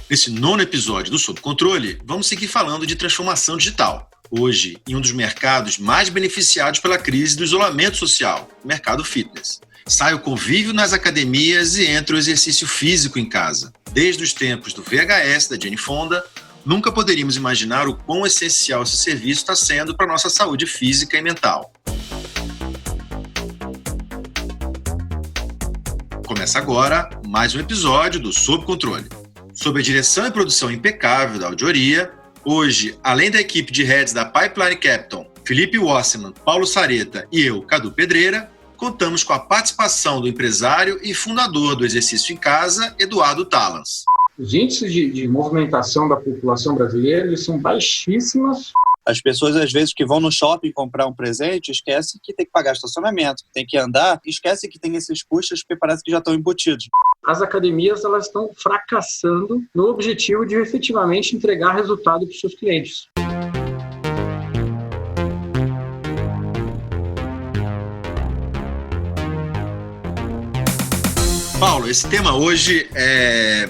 Nesse nono episódio do Sob Controle, vamos seguir falando de transformação digital. Hoje, em um dos mercados mais beneficiados pela crise do isolamento social, o mercado fitness. Sai o convívio nas academias e entra o exercício físico em casa. Desde os tempos do VHS da Jane Fonda, nunca poderíamos imaginar o quão essencial esse serviço está sendo para a nossa saúde física e mental. Começa agora mais um episódio do Sob Controle. Sob a direção e produção impecável da Audioria, hoje, além da equipe de heads da Pipeline Capital, Felipe Wasserman, Paulo Sareta e eu, Cadu Pedreira, contamos com a participação do empresário e fundador do Exercício em Casa, Eduardo Tallans. Os índices de movimentação da população brasileira eles são baixíssimos. As pessoas, às vezes, que vão no shopping comprar um presente, esquecem que tem que pagar estacionamento, que tem que andar, esquecem que tem esses custos porque parece que já estão embutidos. As academias elas estão fracassando no objetivo de efetivamente entregar resultado para os seus clientes. Paulo, esse tema hoje é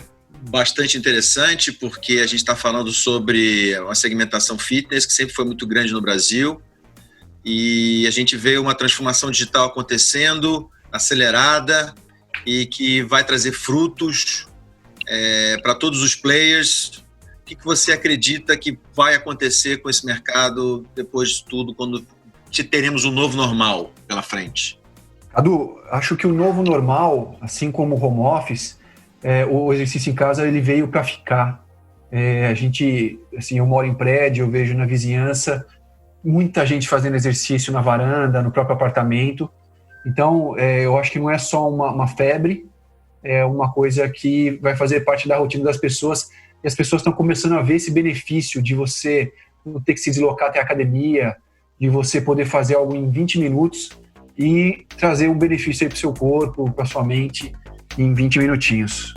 bastante interessante porque a gente está falando sobre uma segmentação fitness que sempre foi muito grande no Brasil e a gente vê uma transformação digital acontecendo, acelerada e que vai trazer frutos para todos os players. O que você acredita que vai acontecer com esse mercado depois de tudo, quando teremos um novo normal pela frente? Cadu, acho que o novo normal, assim como o home office, o exercício em casa ele veio para ficar. Eu moro em prédio, eu vejo na vizinhança muita gente fazendo exercício na varanda, no próprio apartamento. Então, eu acho que não é só uma febre, é uma coisa que vai fazer parte da rotina das pessoas e as pessoas estão começando a ver esse benefício de você não ter que se deslocar até a academia, de você poder fazer algo em 20 minutos e trazer um benefício aí para o seu corpo, para a sua mente, em 20 minutinhos.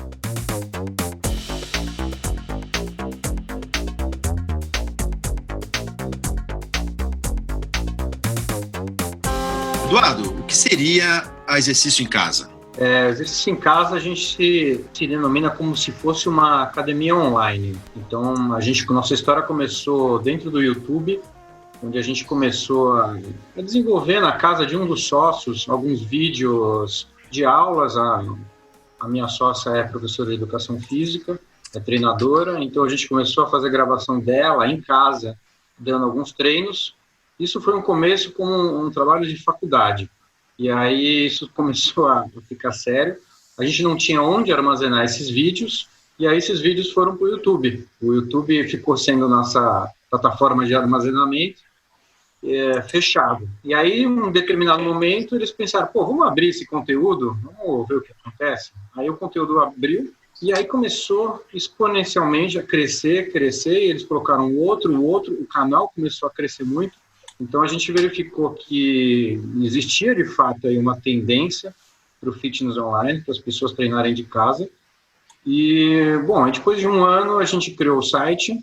Eduardo, o que seria a exercício em casa? Exercício em casa a gente se denomina como se fosse uma academia online. Então, nossa história começou dentro do YouTube, onde a gente começou a desenvolver na casa de um dos sócios alguns vídeos de aulas. A minha sócia é professora de educação física, é treinadora, então a gente começou a fazer gravação dela em casa, dando alguns treinos. Isso foi um começo como um trabalho de faculdade. E aí isso começou a ficar sério. A gente não tinha onde armazenar esses vídeos, e aí esses vídeos foram para o YouTube. O YouTube ficou sendo nossa plataforma de armazenamento fechado. E aí, em um determinado momento, eles pensaram, vamos abrir esse conteúdo, vamos ver o que acontece. Aí o conteúdo abriu, e aí começou exponencialmente a crescer, e eles colocaram o canal começou a crescer muito. Então, a gente verificou que existia, de fato, aí uma tendência para o fitness online, para as pessoas treinarem de casa. E, depois de um ano, a gente criou o site.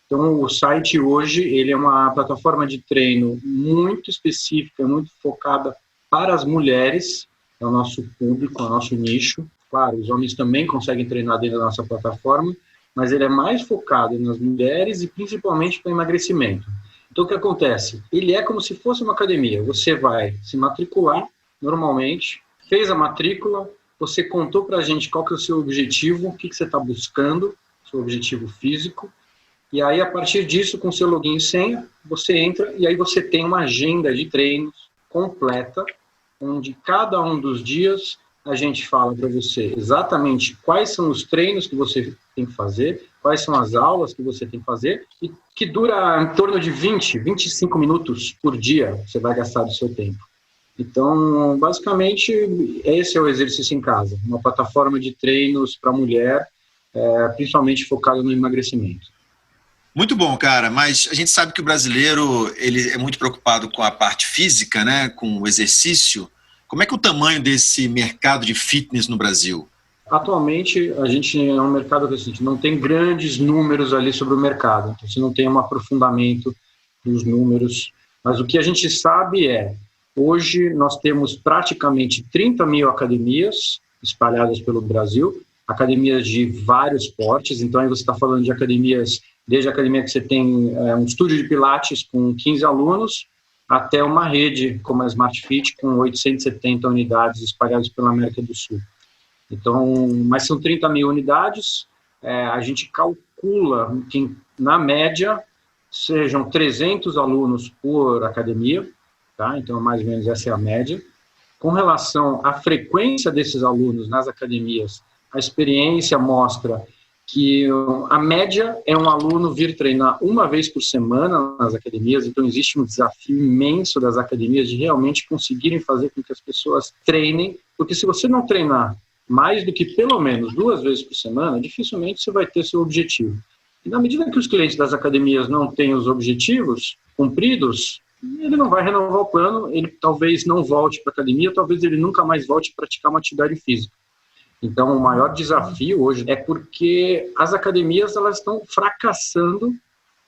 Então, o site hoje, ele é uma plataforma de treino muito específica, muito focada para as mulheres, é o nosso público, é o nosso nicho. Claro, os homens também conseguem treinar dentro da nossa plataforma, mas ele é mais focado nas mulheres e principalmente para emagrecimento. Então, o que acontece? Ele é como se fosse uma academia. Você vai se matricular normalmente, fez a matrícula, você contou para a gente qual que é o seu objetivo, o que você está buscando, seu objetivo físico. E aí, a partir disso, com seu login e senha, você entra e aí você tem uma agenda de treinos completa, onde cada um dos dias a gente fala para você exatamente quais são os treinos que você tem que fazer, quais são as aulas que você tem que fazer, e que dura em torno de 25 minutos por dia você vai gastar do seu tempo. Então, basicamente, esse é o exercício em casa, uma plataforma de treinos para mulher, principalmente focado no emagrecimento. Muito bom, cara, mas a gente sabe que o brasileiro ele é muito preocupado com a parte física, né, com o exercício. Como é que é o tamanho desse mercado de fitness no Brasil? Atualmente, a gente é um mercado que a gente não tem grandes números ali sobre o mercado, então você não tem um aprofundamento dos números, mas o que a gente sabe hoje nós temos praticamente 30 mil academias espalhadas pelo Brasil, academias de vários portes, então aí você está falando de academias, desde a academia que você tem um estúdio de pilates com 15 alunos, até uma rede como a Smart Fit com 870 unidades espalhadas pela América do Sul. Então, mas são 30 mil unidades, a gente calcula que, na média, sejam 300 alunos por academia, tá? Então, mais ou menos essa é a média. Com relação à frequência desses alunos nas academias, a experiência mostra que a média é um aluno vir treinar uma vez por semana nas academias, então existe um desafio imenso das academias de realmente conseguirem fazer com que as pessoas treinem, porque se você não treinar mais do que pelo menos 2 vezes por semana, dificilmente você vai ter seu objetivo. E na medida que os clientes das academias não têm os objetivos cumpridos, ele não vai renovar o plano, ele talvez não volte para a academia, talvez ele nunca mais volte a praticar uma atividade física. Então, o maior desafio hoje é porque as academias elas estão fracassando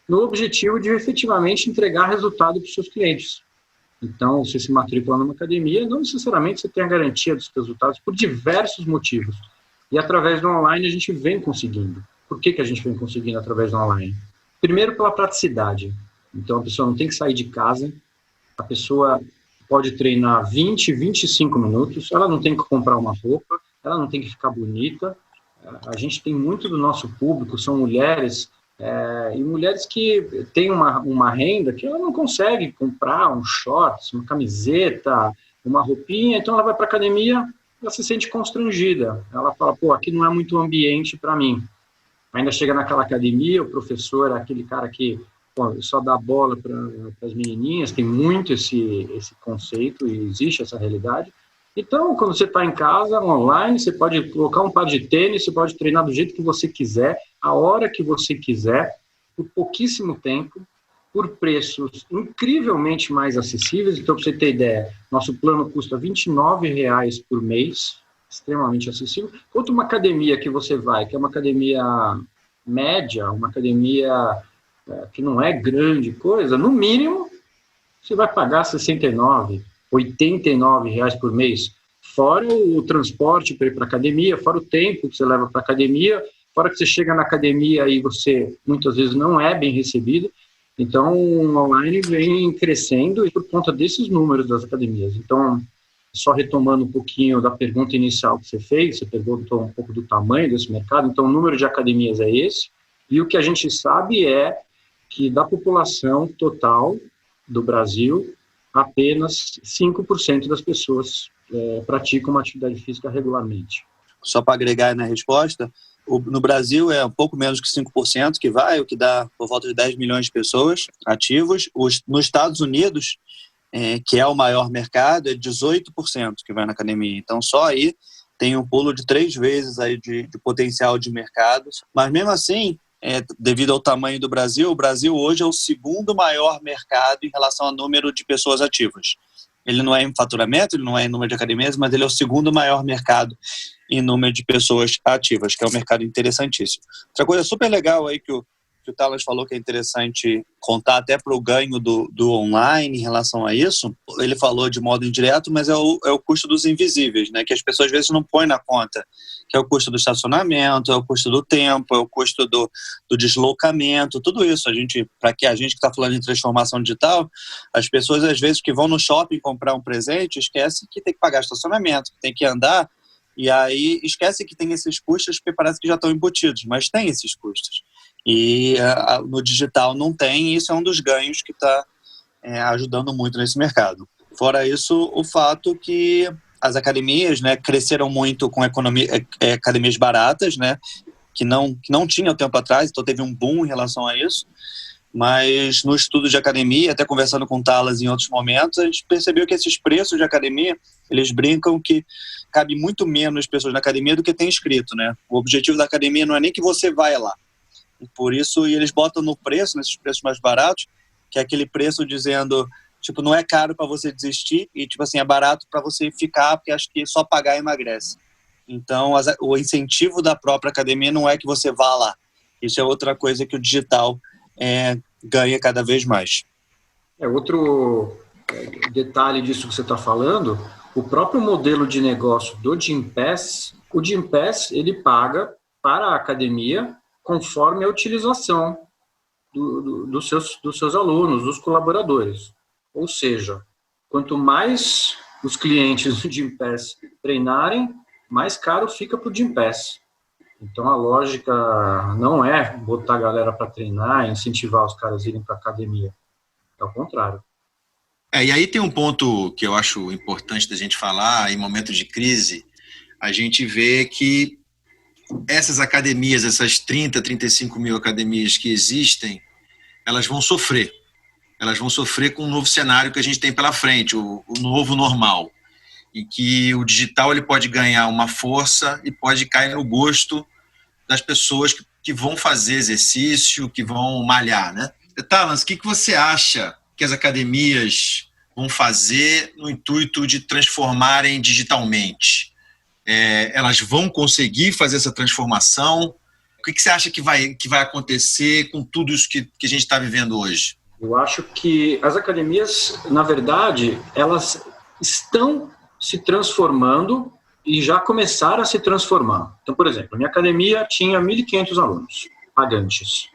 no objetivo de efetivamente entregar resultado para os seus clientes. Então, você se matricula numa academia, não necessariamente você tem a garantia dos resultados por diversos motivos. E através do online a gente vem conseguindo. Por que a gente vem conseguindo através do online? Primeiro, pela praticidade. Então, a pessoa não tem que sair de casa, a pessoa pode treinar 20, 25 minutos, ela não tem que comprar uma roupa, ela não tem que ficar bonita. A gente tem muito do nosso público, são mulheres, e mulheres que têm uma renda que ela não consegue comprar um shorts, uma camiseta, uma roupinha, então ela vai para a academia, ela se sente constrangida. Ela fala, pô, aqui não é muito ambiente para mim. Ainda chega naquela academia, o professor é aquele cara que só dá bola para as menininhas, tem muito esse conceito e existe essa realidade. Então, quando você está em casa, online, você pode colocar um par de tênis, você pode treinar do jeito que você quiser, a hora que você quiser, por pouquíssimo tempo, por preços incrivelmente mais acessíveis. Então, para você ter ideia, nosso plano custa R$ 29,00 por mês, extremamente acessível. Enquanto uma academia que você vai, que é uma academia média, uma academia que não é grande coisa, no mínimo, você vai pagar R$ 69,00, R$ 89,00 por mês, fora o transporte para ir para a academia, fora o tempo que você leva para a academia, fora que você chega na academia e você muitas vezes não é bem recebido. Então, o online vem crescendo e por conta desses números das academias. Então, só retomando um pouquinho da pergunta inicial que você fez, você perguntou um pouco do tamanho desse mercado, então o número de academias é esse, e o que a gente sabe é que da população total do Brasil, apenas 5% das pessoas praticam uma atividade física regularmente. Só para agregar na resposta, no Brasil é um pouco menos que 5% que vai, o que dá por volta de 10 milhões de pessoas ativos. Nos Estados Unidos, que é o maior mercado, é 18% que vai na academia. Então, só aí tem um pulo de 3 vezes aí de potencial de mercado. Mas, mesmo assim, devido ao tamanho do Brasil, o Brasil hoje é o segundo maior mercado em relação ao número de pessoas ativas. Ele não é em faturamento, ele não é em número de academias, mas ele é o segundo maior mercado em número de pessoas ativas, que é um mercado interessantíssimo. Outra coisa super legal aí que o Thales falou que é interessante contar até para o ganho do online em relação a isso, ele falou de modo indireto, mas é o custo dos invisíveis, né? Que as pessoas às vezes não põem na conta, que é o custo do estacionamento, é o custo do tempo, é o custo do deslocamento, tudo isso. Para que a gente que está falando de transformação digital, as pessoas às vezes que vão no shopping comprar um presente, esquecem que tem que pagar estacionamento, que tem que andar, e aí esquece que tem esses custos porque parece que já estão embutidos, mas tem esses custos. E no digital não tem, e isso é um dos ganhos que está ajudando muito nesse mercado. Fora isso, o fato que as academias, né, cresceram muito com academias baratas, né, que não tinham tempo atrás, então teve um boom em relação a isso. Mas no estudo de academia, até conversando com o Thales em outros momentos, a gente percebeu que esses preços de academia, eles brincam que cabe muito menos pessoas na academia do que tem inscrito, né? O objetivo da academia não é nem que você vá lá. E por isso eles botam no preço, nesses preços mais baratos, que é aquele preço dizendo, tipo, não é caro para você desistir e, tipo assim, é barato para você ficar, porque acho que só pagar emagrece. Então, o incentivo da própria academia não é que você vá lá. Isso é outra coisa que o digital ganha cada vez mais. Outro detalhe disso que você está falando, o próprio modelo de negócio do Gympass O Gympass, ele paga para a academia conforme a utilização dos seus alunos, dos colaboradores. Ou seja, quanto mais os clientes do Gympass treinarem, mais caro fica para o Gympass. Então, a lógica não é botar a galera para treinar, incentivar os caras a irem para a academia. É o contrário. E aí tem um ponto que eu acho importante da gente falar, em momentos de crise, a gente vê que essas academias, essas 30, 35 mil academias que existem, elas vão sofrer. Elas vão sofrer com um novo cenário que a gente tem pela frente, o novo normal. E que o digital ele pode ganhar uma força e pode cair no gosto das pessoas que vão fazer exercício, que vão malhar, né? Thalans, o que você acha que as academias vão fazer no intuito de transformarem digitalmente? Elas vão conseguir fazer essa transformação? O que você acha que vai acontecer com tudo isso que a gente está vivendo hoje? Eu acho que as academias, na verdade, elas estão se transformando e já começaram a se transformar. Então, por exemplo, a minha academia tinha 1.500 alunos pagantes.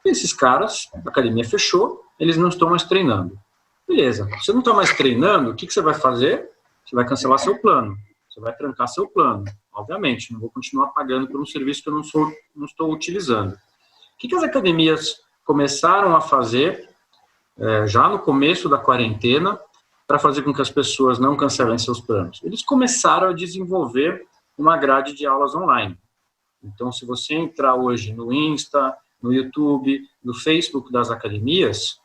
Esses caras, a academia fechou, eles não estão mais treinando. Beleza, você não está mais treinando, o que você vai fazer? Você vai cancelar seu plano, você vai trancar seu plano. Obviamente, não vou continuar pagando por um serviço que eu não estou utilizando. O que as academias começaram a fazer já no começo da quarentena para fazer com que as pessoas não cancelem seus planos? Eles começaram a desenvolver uma grade de aulas online. Então, se você entrar hoje no Insta, no YouTube, no Facebook das academias,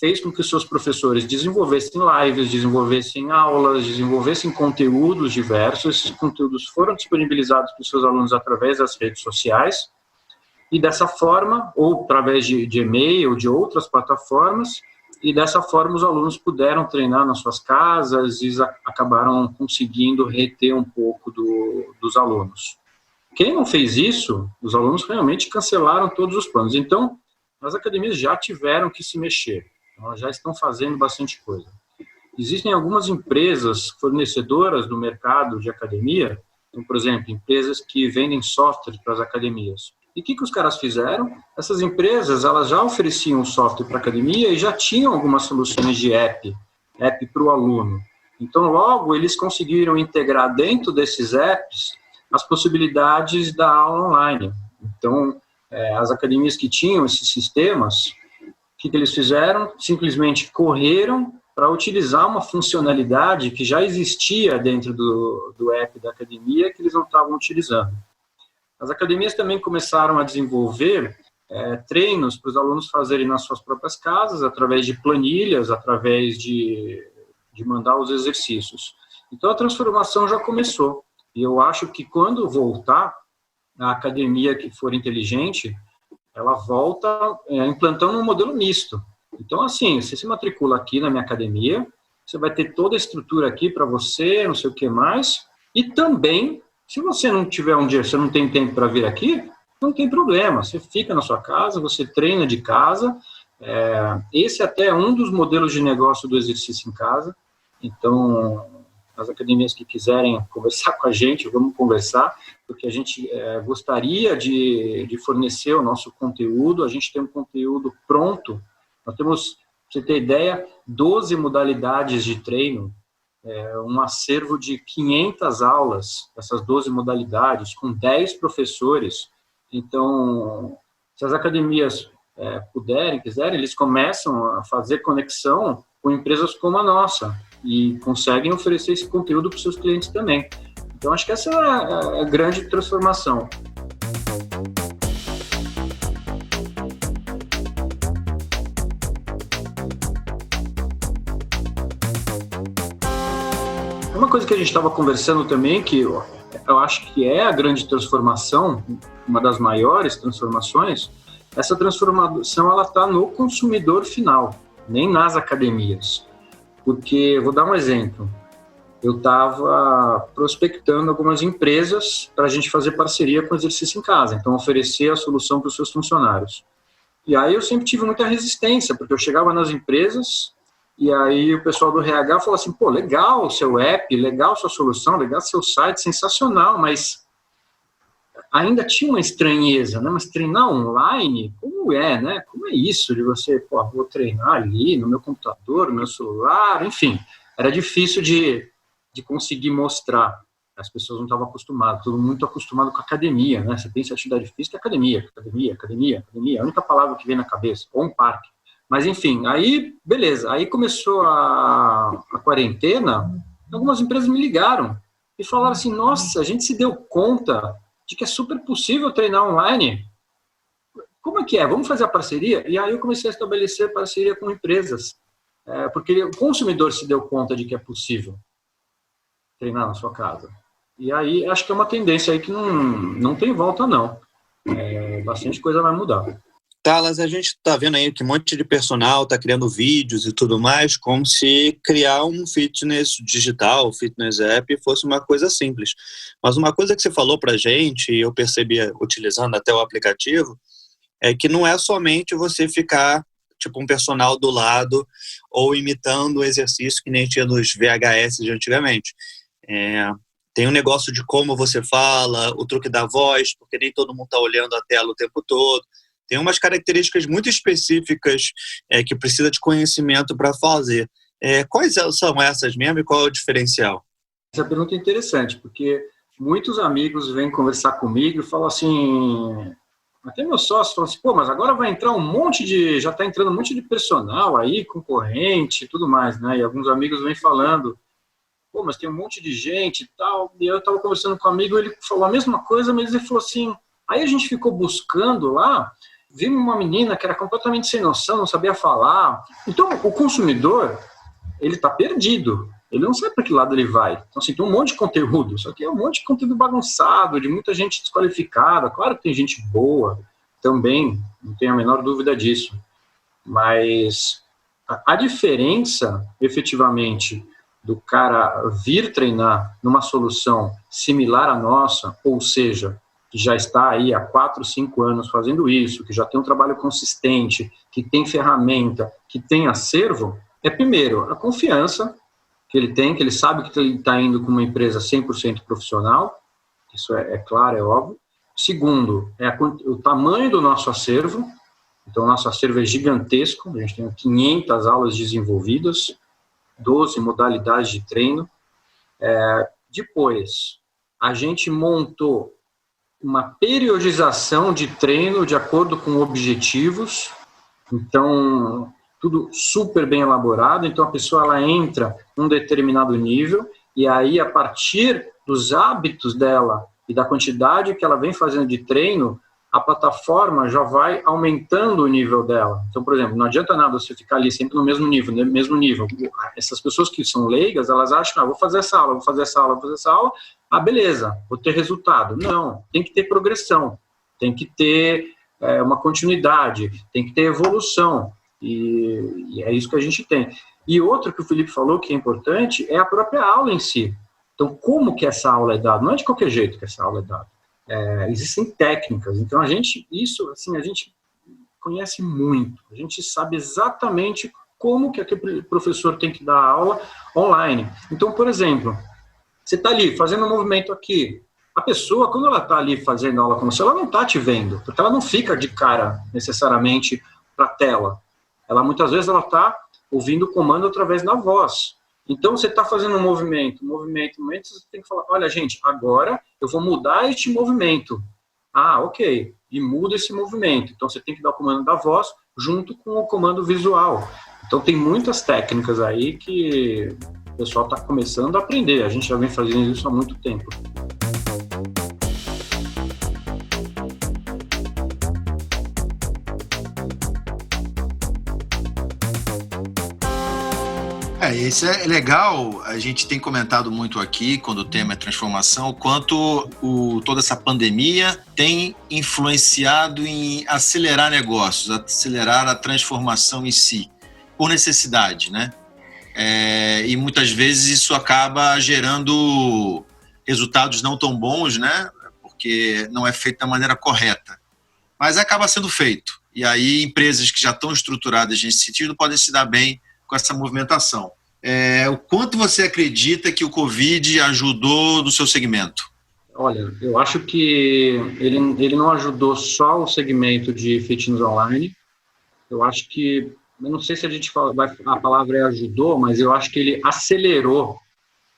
fez com que os seus professores desenvolvessem lives, desenvolvessem aulas, desenvolvessem conteúdos diversos. Esses conteúdos foram disponibilizados para os seus alunos através das redes sociais e dessa forma, ou através de e-mail ou de outras plataformas, e dessa forma os alunos puderam treinar nas suas casas e acabaram conseguindo reter um pouco dos alunos. Quem não fez isso, os alunos realmente cancelaram todos os planos. Então, as academias já tiveram que se mexer, elas já estão fazendo bastante coisa. Existem algumas empresas fornecedoras do mercado de academia, então, por exemplo, empresas que vendem software para as academias. E o que os caras fizeram? Essas empresas, elas já ofereciam software para a academia e já tinham algumas soluções de app para o aluno. Então, logo, eles conseguiram integrar dentro desses apps as possibilidades da aula online. Então, as academias que tinham esses sistemas, o que eles fizeram? Simplesmente correram para utilizar uma funcionalidade que já existia dentro do app da academia que eles não estavam utilizando. As academias também começaram a desenvolver treinos para os alunos fazerem nas suas próprias casas, através de planilhas, através de mandar os exercícios. Então, a transformação já começou. E eu acho que quando voltar, a academia que for inteligente, ela volta implantando um modelo misto. Então, assim, você se matricula aqui na minha academia, você vai ter toda a estrutura aqui para você, não sei o que mais, e também, se você não tiver um dia, você não tem tempo para vir aqui, não tem problema, você fica na sua casa, você treina de casa, esse até é um dos modelos de negócio do exercício em casa. Então, as academias que quiserem conversar com a gente, vamos conversar, porque a gente gostaria de fornecer o nosso conteúdo, a gente tem um conteúdo pronto, nós temos, pra você ter ideia, 12 modalidades de treino, um acervo de 500 aulas, essas 12 modalidades, com 10 professores. Então, se as academias puderem, quiserem, eles começam a fazer conexão com empresas como a nossa e conseguem oferecer esse conteúdo para os seus clientes também. Então, acho que essa é a grande transformação. Uma coisa que a gente estava conversando também, que eu acho que é a grande transformação, uma das maiores transformações, essa transformação ela está no consumidor final, nem nas academias. Porque, vou dar um exemplo, eu estava prospectando algumas empresas para a gente fazer parceria com o exercício em casa, então oferecer a solução para os seus funcionários. E aí eu sempre tive muita resistência, porque eu chegava nas empresas, E aí o pessoal do RH falou assim, pô, legal o seu app, legal sua solução, legal seu site, sensacional, mas ainda tinha uma estranheza, né? Mas treinar online, como é, né? Como é isso de você, pô, vou treinar ali no meu computador, no meu celular, enfim. Era difícil de conseguir mostrar. As pessoas não estavam acostumadas, todo mundo muito acostumado com academia, né? Você pensa em atividade física, academia, a única palavra que vem na cabeça, ou um parque. Mas, enfim, aí, beleza. Aí começou a quarentena, algumas empresas me ligaram e falaram assim, nossa, a gente se deu conta de que é super possível treinar online. Como é que é? Vamos fazer a parceria? E aí eu comecei a estabelecer parceria com empresas, porque o consumidor se deu conta de que é possível treinar na sua casa. E aí acho que é uma tendência aí que não tem volta, não. Bastante coisa vai mudar. Talas, a gente está vendo aí que um monte de personal está criando vídeos e tudo mais, como se criar um fitness digital, fitness app, fosse uma coisa simples. Mas uma coisa que você falou para a gente, e eu percebi utilizando até o aplicativo, é que não é somente você ficar tipo um personal do lado ou imitando o exercício que nem tinha nos VHS de antigamente. Tem um negócio de como você fala, o truque da voz, porque nem todo mundo está olhando a tela o tempo todo. Tem umas características muito específicas que precisa de conhecimento para fazer. Quais são essas mesmo e qual é o diferencial? Essa pergunta é interessante, porque muitos amigos vêm conversar comigo e falam assim, até meus sócios falam assim, pô, mas agora vai entrar já está entrando um monte de personal aí, concorrente e tudo mais, né? E alguns amigos vêm falando, pô, mas tem um monte de gente e tal. E eu estava conversando com um amigo, ele falou a mesma coisa, mas ele falou assim, aí a gente ficou buscando lá, vimos uma menina que era completamente sem noção, não sabia falar. Então, o consumidor, ele está perdido. Ele não sabe para que lado ele vai. Então, assim, tem um monte de conteúdo, só que é um monte de conteúdo bagunçado, de muita gente desqualificada. Claro que tem gente boa também, não tenho a menor dúvida disso. Mas a diferença, efetivamente, do cara vir treinar numa solução similar à nossa, ou seja, que já está aí há 4, 5 anos fazendo isso, que já tem um trabalho consistente, que tem ferramenta, que tem acervo, é primeiro a confiança que ele tem, que ele sabe que ele está indo com uma empresa 100% profissional, isso é claro, é óbvio. Segundo, o tamanho do nosso acervo, então o nosso acervo é gigantesco, a gente tem 500 aulas desenvolvidas, 12 modalidades de treino. Depois, a gente montou uma periodização de treino de acordo com objetivos, então tudo super bem elaborado, então a pessoa ela entra num determinado nível e aí a partir dos hábitos dela e da quantidade que ela vem fazendo de treino, a plataforma já vai aumentando o nível dela. Então, por exemplo, não adianta nada você ficar ali sempre no mesmo nível. Essas pessoas que são leigas, elas acham, vou fazer essa aula, beleza, vou ter resultado. Não, tem que ter progressão, tem que ter uma continuidade, tem que ter evolução, e é isso que a gente tem. E outro que o Felipe falou que é importante é a própria aula em si. Então, como que essa aula é dada? Não é de qualquer jeito que essa aula é dada. Existem técnicas, então a gente conhece muito, a gente sabe exatamente como que aquele professor tem que dar aula online. Então, por exemplo, você está ali fazendo um movimento aqui, a pessoa, quando ela está ali fazendo aula com você, ela não está te vendo, porque ela não fica de cara necessariamente para a tela, muitas vezes ela está ouvindo o comando através da voz. Então, você está fazendo um movimento, você tem que falar, olha, gente, agora eu vou mudar este movimento. Ok, e muda esse movimento. Então, você tem que dar o comando da voz junto com o comando visual. Então, tem muitas técnicas aí que o pessoal está começando a aprender. A gente já vem fazendo isso há muito tempo. Isso é legal, a gente tem comentado muito aqui, quando o tema é transformação, o quanto toda essa pandemia tem influenciado em acelerar negócios, acelerar a transformação em si, por necessidade, né? E muitas vezes isso acaba gerando resultados não tão bons, né? Porque não é feito da maneira correta, mas acaba sendo feito. E aí empresas que já estão estruturadas nesse sentido podem se dar bem com essa movimentação. O quanto você acredita que o Covid ajudou no seu segmento? Olha, eu acho que ele não ajudou só o segmento de fitness online. Eu acho que, eu não sei se a gente fala, a palavra é ajudou, mas eu acho que ele acelerou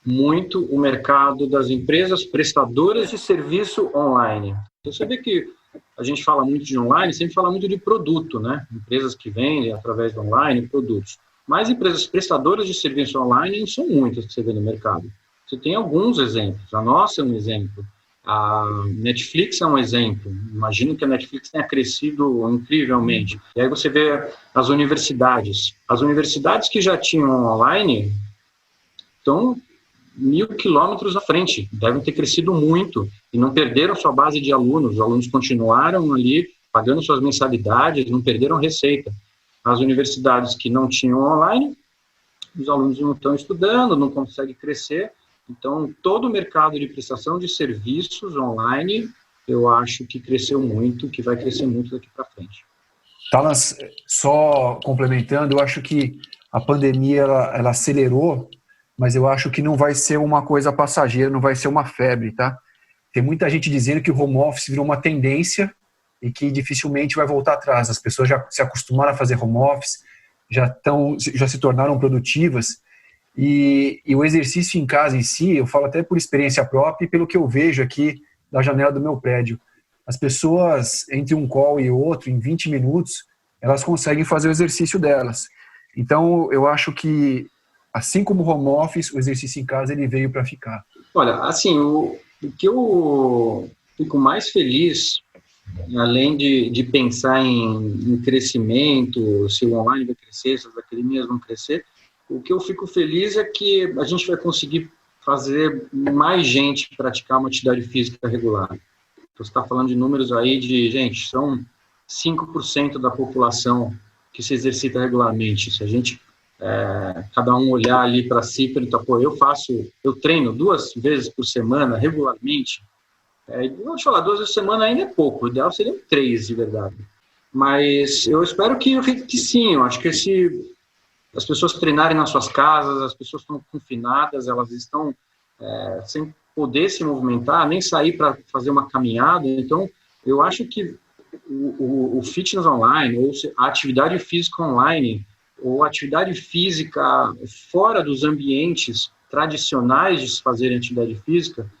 muito o mercado das empresas prestadoras de serviço online. Então, você vê que a gente fala muito de online, sempre fala muito de produto, né? Empresas que vendem através do online produtos. Mas empresas prestadoras de serviço online não são muitas que você vê no mercado. Você tem alguns exemplos. A nossa é um exemplo. A Netflix é um exemplo. Imagino que a Netflix tenha crescido incrivelmente. E aí você vê as universidades. As universidades que já tinham online estão 1.000 quilômetros à frente. Devem ter crescido muito e não perderam sua base de alunos. Os alunos continuaram ali pagando suas mensalidades, não perderam receita. As universidades que não tinham online, os alunos não estão estudando, não conseguem crescer. Então, todo o mercado de prestação de serviços online, eu acho que cresceu muito, que vai crescer muito daqui para frente. Talas, só complementando, eu acho que a pandemia ela acelerou, mas eu acho que não vai ser uma coisa passageira, não vai ser uma febre, tá? Tem muita gente dizendo que o home office virou uma tendência e que dificilmente vai voltar atrás. As pessoas já se acostumaram a fazer home office, já se tornaram produtivas, e o exercício em casa em si, eu falo até por experiência própria e pelo que eu vejo aqui da janela do meu prédio. As pessoas, entre um call e outro, em 20 minutos, elas conseguem fazer o exercício delas. Então, eu acho que, assim como o home office, o exercício em casa ele veio para ficar. Olha, assim, o que eu fico mais feliz, além de pensar em crescimento, se o online vai crescer, se as academias vão crescer, o que eu fico feliz é que a gente vai conseguir fazer mais gente praticar uma atividade física regular. Você está falando de números aí de, gente, são 5% da população que se exercita regularmente. Se a gente, cada um olhar ali para si e perguntar, eu treino 2 vezes por semana, regularmente. Vamos falar, 2 vezes por semana ainda é pouco, o ideal seria 3, de verdade. Mas eu espero que sim, eu acho que as pessoas treinarem nas suas casas, as pessoas estão confinadas, elas estão sem poder se movimentar, nem sair para fazer uma caminhada. Então, eu acho que o fitness online, ou a atividade física online, ou a atividade física fora dos ambientes tradicionais de se fazer atividade física,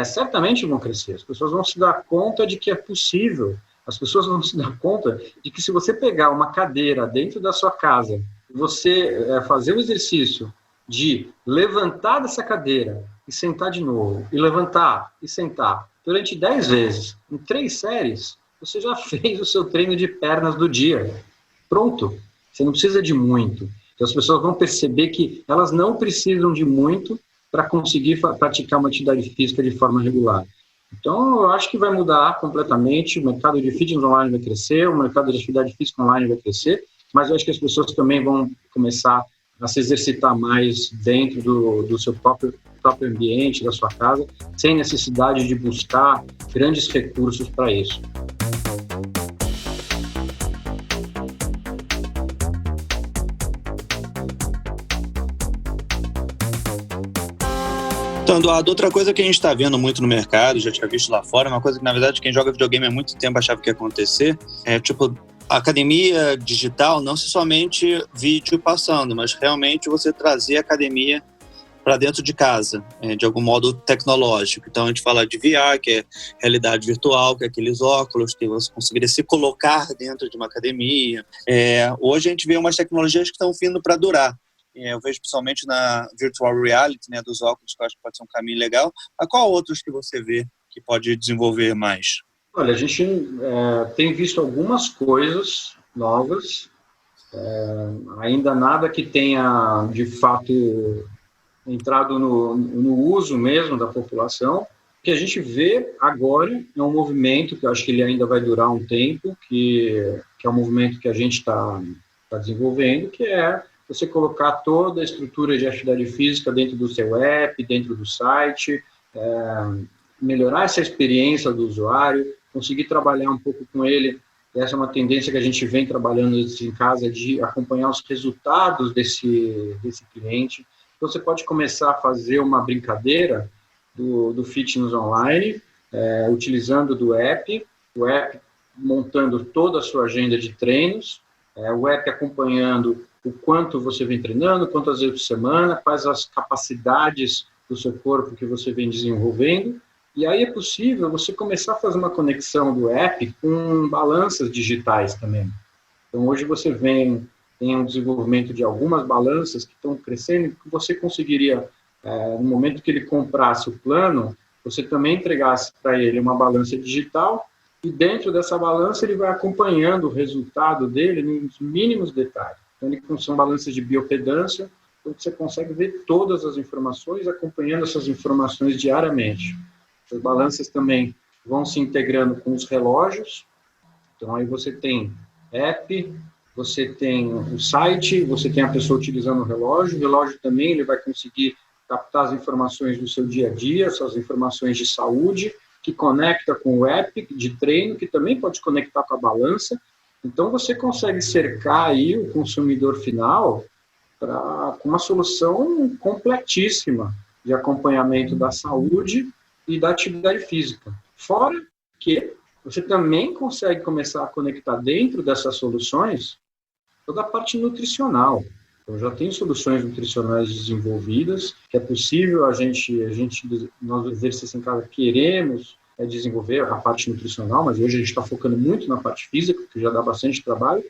certamente vão crescer. As pessoas vão se dar conta de que é possível. As pessoas vão se dar conta de que se você pegar uma cadeira dentro da sua casa, você fazer o exercício de levantar dessa cadeira e sentar de novo, e levantar e sentar durante 10 vezes, em 3 séries, você já fez o seu treino de pernas do dia. Pronto. Você não precisa de muito. Então as pessoas vão perceber que elas não precisam de muito para conseguir praticar uma atividade física de forma regular. Então eu acho que vai mudar completamente, o mercado de fitness online vai crescer, o mercado de atividade física online vai crescer, mas eu acho que as pessoas também vão começar a se exercitar mais dentro do seu próprio ambiente, da sua casa, sem necessidade de buscar grandes recursos para isso. Então, Eduardo, outra coisa que a gente está vendo muito no mercado, já tinha visto lá fora, uma coisa que, na verdade, quem joga videogame há muito tempo achava que ia acontecer, a academia digital, não somente vídeo passando, mas realmente você trazer a academia para dentro de casa, de algum modo tecnológico. Então, a gente fala de VR, que é realidade virtual, que é aqueles óculos que você conseguiria se colocar dentro de uma academia. Hoje a gente vê umas tecnologias que estão vindo para durar. Eu vejo principalmente na virtual reality, né, dos óculos, que eu acho que pode ser um caminho legal. Mas qual outros que você vê que pode desenvolver mais? Olha, a gente tem visto algumas coisas novas, ainda nada que tenha, de fato, entrado no uso mesmo da população. O que a gente vê agora é um movimento que eu acho que ele ainda vai durar um tempo, que é um movimento que a gente está desenvolvendo, que é você colocar toda a estrutura de atividade física dentro do seu app, dentro do site, melhorar essa experiência do usuário, conseguir trabalhar um pouco com ele essa é uma tendência que a gente vem trabalhando em casa, de acompanhar os resultados desse cliente. Então, você pode começar a fazer uma brincadeira do fitness online, utilizando do app, o app montando toda a sua agenda de treinos, o app acompanhando o quanto você vem treinando, quantas vezes por semana, quais as capacidades do seu corpo que você vem desenvolvendo. E aí é possível você começar a fazer uma conexão do app com balanças digitais também. Então, hoje você tem um desenvolvimento de algumas balanças que estão crescendo, que você conseguiria, no momento que ele comprasse o plano, você também entregasse para ele uma balança digital, e dentro dessa balança ele vai acompanhando o resultado dele nos mínimos detalhes. Então, são balanças de biopedância, então você consegue ver todas as informações, acompanhando essas informações diariamente. As balanças também vão se integrando com os relógios, então aí você tem app, você tem o site, você tem a pessoa utilizando o relógio também ele vai conseguir captar as informações do seu dia a dia, suas informações de saúde, que conecta com o app de treino, que também pode conectar com a balança. Então, você consegue cercar aí o consumidor final com uma solução completíssima de acompanhamento da saúde e da atividade física. Fora que você também consegue começar a conectar dentro dessas soluções toda a parte nutricional. Então, já tem soluções nutricionais desenvolvidas, que é possível nós exercícios em casa queremos desenvolver a parte nutricional, mas hoje a gente está focando muito na parte física, que já dá bastante trabalho,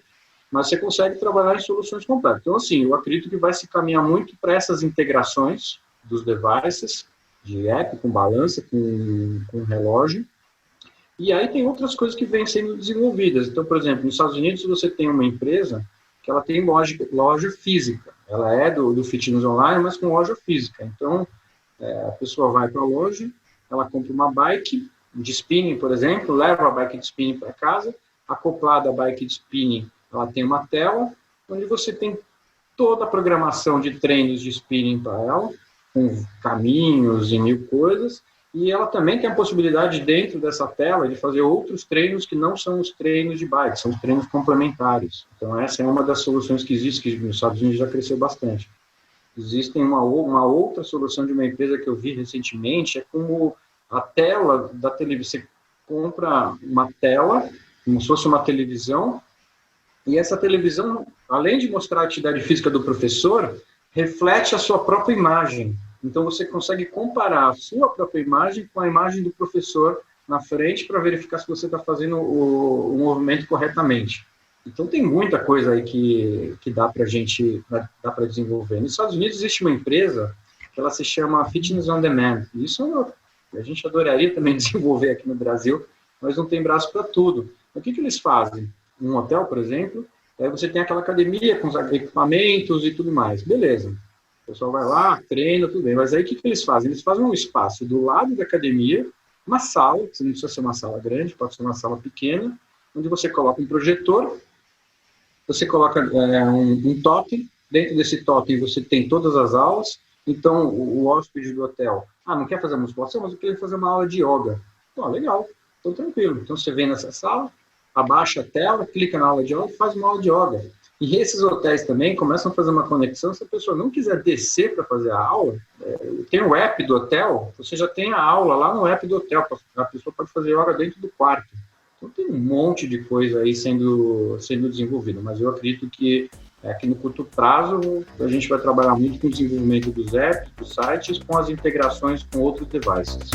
mas você consegue trabalhar em soluções completas. Então, assim, eu acredito que vai se caminhar muito para essas integrações dos devices, de app, com balança, com relógio, e aí tem outras coisas que vêm sendo desenvolvidas. Então, por exemplo, nos Estados Unidos você tem uma empresa que ela tem loja física. Ela é do fitness online, mas com loja física. Então, a pessoa vai para a loja, ela compra uma bike de spinning, por exemplo, leva a bike de spinning para casa, acoplada à bike de spinning, ela tem uma tela, onde você tem toda a programação de treinos de spinning para ela, com caminhos e 1000 coisas, e ela também tem a possibilidade, dentro dessa tela, de fazer outros treinos que não são os treinos de bike, são os treinos complementares. Então, essa é uma das soluções que existe, que nos Estados Unidos já cresceu bastante. Existe uma outra solução de uma empresa que eu vi recentemente, é como a tela da televisão. Você compra uma tela, como se fosse uma televisão, e essa televisão, além de mostrar a atividade física do professor, reflete a sua própria imagem. Então, você consegue comparar a sua própria imagem com a imagem do professor na frente para verificar se você está fazendo o movimento corretamente. Então, tem muita coisa aí que dá para desenvolver. Nos Estados Unidos existe uma empresa que ela se chama Fitness on Demand. Isso a gente adoraria também desenvolver aqui no Brasil, mas não tem braço para tudo. O que eles fazem? Um hotel, por exemplo, você tem aquela academia com os equipamentos e tudo mais. Beleza. O pessoal vai lá, treina, tudo bem. Mas aí o que eles fazem? Eles fazem um espaço do lado da academia, uma sala, que não precisa ser uma sala grande, pode ser uma sala pequena, onde você coloca um projetor, você coloca um totem, dentro desse totem você tem todas as aulas, então o hóspede do hotel, não quer fazer musculação, mas eu quero fazer uma aula de yoga. Legal, então tranquilo. Então você vem nessa sala, abaixa a tela, clica na aula de yoga e faz uma aula de yoga. E esses hotéis também começam a fazer uma conexão. Se a pessoa não quiser descer para fazer a aula, tem o app do hotel, você já tem a aula lá no app do hotel. A pessoa pode fazer yoga dentro do quarto. Então tem um monte de coisa aí sendo desenvolvida. Mas eu acredito que aqui no curto prazo a gente vai trabalhar muito com o desenvolvimento dos apps, dos sites, com as integrações com outros devices.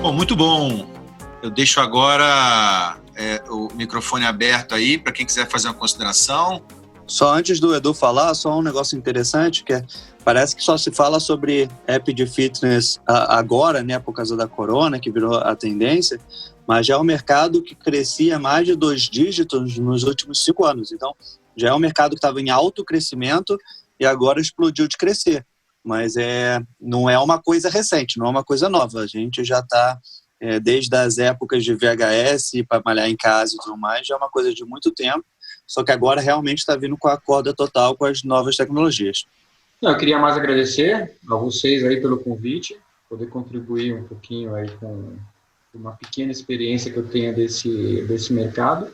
Bom, muito bom. Eu deixo agora o microfone aberto aí para quem quiser fazer uma consideração. Só antes do Edu falar, só um negócio interessante, que parece que só se fala sobre app de fitness agora, né, por causa da corona, que virou a tendência, mas já é um mercado que crescia mais de 2 dígitos nos últimos 5 anos. Então, já é um mercado que estava em alto crescimento e agora explodiu de crescer. Mas não é uma coisa recente, não é uma coisa nova. A gente já está, desde as épocas de VHS, para malhar em casa e tudo mais, já é uma coisa de muito tempo, só que agora realmente está vindo com a corda total com as novas tecnologias. Não, eu queria mais agradecer a vocês aí pelo convite, poder contribuir um pouquinho aí com uma pequena experiência que eu tenho desse mercado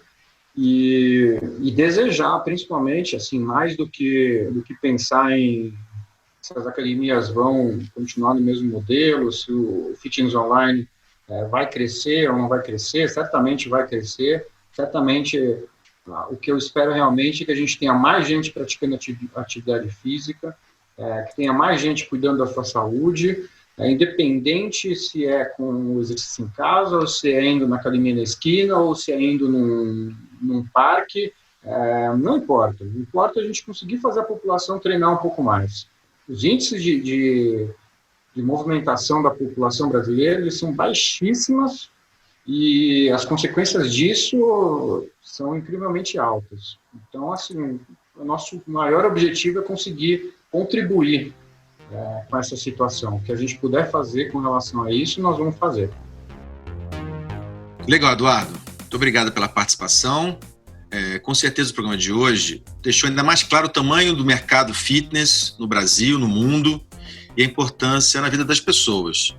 e desejar, principalmente, assim, mais do que pensar em se as academias vão continuar no mesmo modelo, se o fitness online vai crescer ou não vai crescer, certamente vai crescer, certamente o que eu espero realmente é que a gente tenha mais gente praticando atividade física, que tenha mais gente cuidando da sua saúde, independente se é com o exercício em casa, ou se é indo na academia na esquina, ou se é indo num parque, não importa. Não importa a gente conseguir fazer a população treinar um pouco mais. Os índices de movimentação da população brasileira eles são baixíssimos e as consequências disso são incrivelmente altas. Então, assim, o nosso maior objetivo é conseguir contribuir com essa situação. O que a gente puder fazer com relação a isso, nós vamos fazer. Legal, Eduardo. Muito obrigado pela participação. Com certeza o programa de hoje deixou ainda mais claro o tamanho do mercado fitness no Brasil, no mundo, e a importância na vida das pessoas.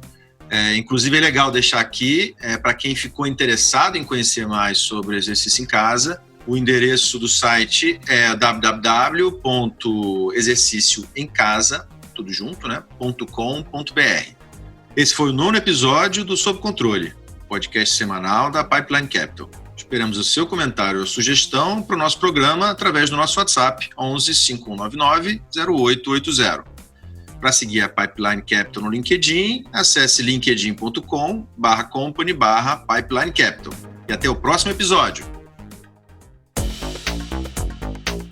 Inclusive é legal deixar aqui, para quem ficou interessado em conhecer mais sobre exercício em casa, o endereço do site é www.exercicioemcasa, tudo junto, né? .com.br. Esse foi o 9º episódio do Sob Controle, podcast semanal da Pipeline Capital. Esperamos o seu comentário ou sugestão para o nosso programa através do nosso WhatsApp 11 5199 0880. Para seguir a Pipeline Capital no LinkedIn, acesse linkedin.com/company/Pipeline Capital. E até o próximo episódio.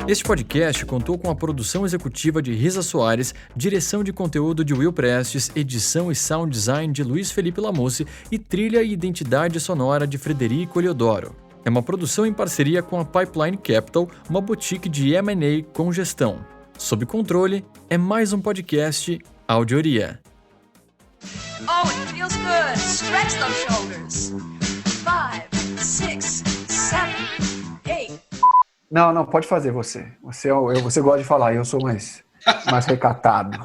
Este podcast contou com a produção executiva de Risa Soares, direção de conteúdo de Will Prestes, edição e sound design de Luiz Felipe Lamusse e trilha e identidade sonora de Frederico Eliodoro. É uma produção em parceria com a Pipeline Capital, uma boutique de M&A com gestão. Sob Controle é mais um podcast Audioria. Oh, it feels good. Stretch those shoulders. 5, 6, 7, 8. Não, pode fazer você. Você gosta de falar, eu sou mais recatado.